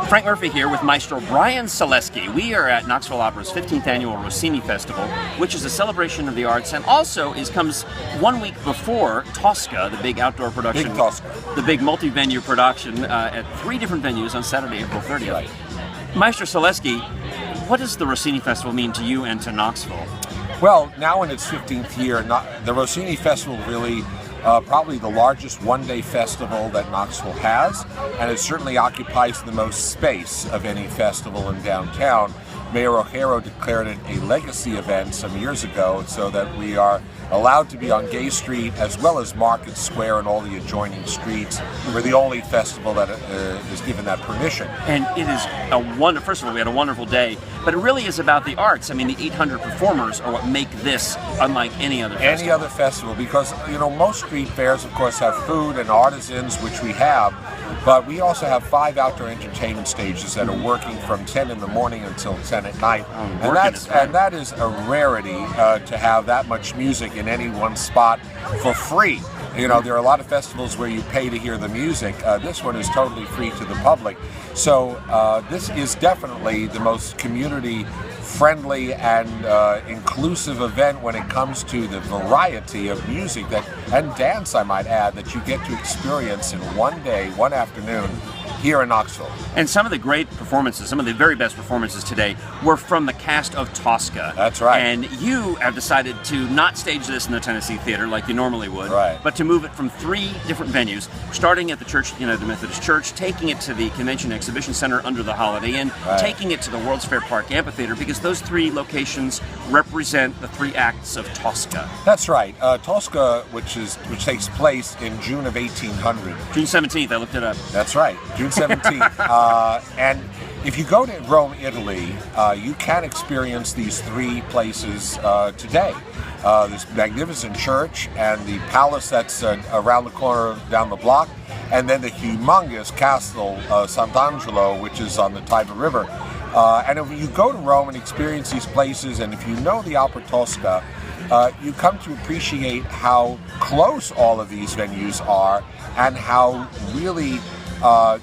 Frank Murphy here with Maestro Brian Salesky. We are at Knoxville Opera's 15th annual Rossini Festival, which is a celebration of the arts and also comes 1 week before Tosca, the big outdoor production. Big Tosca. The big multi-venue production at 3 different venues on Saturday, April 30th. Right. Maestro Salesky, what does the Rossini Festival mean to you and to Knoxville? Well, now in its 15th year, the Rossini Festival really probably the largest one-day festival that Knoxville has, and it certainly occupies the most space of any festival in downtown. Mayor O'Hara declared it a legacy event some years ago so that we are allowed to be on Gay Street as well as Market Square and all the adjoining streets. We're the only festival that is given that permission. And it is first of all, we had a wonderful day, but it really is about the arts. I mean, the 800 performers are what make this unlike any other festival. Any other festival, because, you know, most street fairs, of course, have food and artisans, which we have, but we also have 5 outdoor entertainment stages that are working from 10 in the morning until 10 at night. And that is a rarity to have that much music in any one spot for free. You know, there are a lot of festivals where you pay to hear the music. This one is totally free to the public. So this is definitely the most community-friendly and inclusive event when it comes to the variety of music and dance, I might add, that you get to experience in one day, one afternoon, here in Knoxville. And some of the great performances, some of the very best performances today were from the cast of Tosca. That's right. And you have decided to not stage this in the Tennessee Theater like you normally would, right, but to move it from 3 different venues, starting at the Church, the Methodist Church, taking it to the Convention Exhibition Center under the Holiday Inn, right, taking it to the World's Fair Park Amphitheater, because those 3 locations represent the 3 acts of Tosca. That's right. Tosca, which takes place in June of 1800. June 17th, I looked it up. That's right, June 17th. And if you go to Rome, Italy, you can experience these 3 places today. This magnificent church and the palace that's around the corner down the block, and then the humongous castle Sant'Angelo, which is on the Tiber River. And if you go to Rome and experience these places, and if you know the Opera Tosca, you come to appreciate how close all of these venues are and how really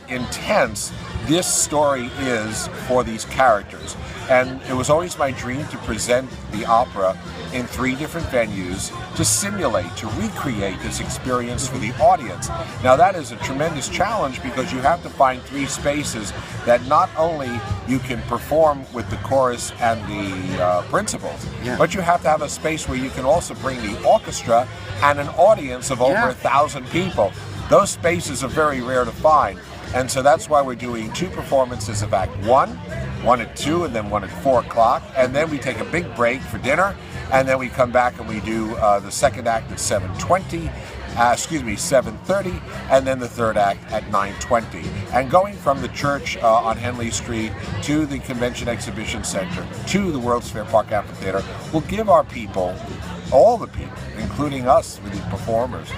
intense this story is for these characters. And it was always my dream to present the opera in 3 different venues to simulate, to recreate this experience for the audience. Now that is a tremendous challenge because you have to find 3 spaces that not only you can perform with the chorus and the principals, but you have to have a space where you can also bring the orchestra and an audience of over 1,000 people. Those spaces are very rare to find. And so that's why we're doing 2 performances of Act 1, one at 2 and then one at 4 o'clock. And then we take a big break for dinner. And then we come back and we do the 2nd act at 7:30, and then the 3rd act at 9:20. And going from the church on Henley Street to the Convention Exhibition Center to the World's Fair Park Amphitheater will give our people, all the people, including us, the performers,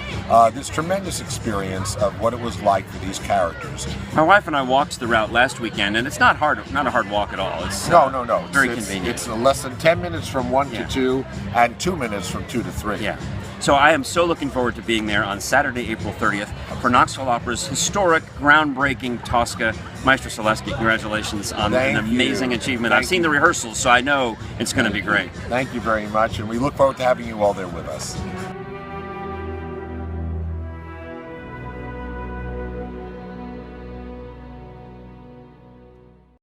this tremendous experience of what it was like for these characters. My wife and I walked the route last weekend, and it's not a hard walk at all. It's no. Very convenient. It's less than 10 minutes from 1 to 2, and 2 minutes from 2 to 3. Yeah. So I am so looking forward to being there on Saturday, April 30th for Knoxville Opera's historic, groundbreaking Tosca. Maestro Salesky, congratulations on an amazing achievement. I've seen the rehearsals, so I know it's going to be great. Thank you very much, and we look forward to having you all there with us.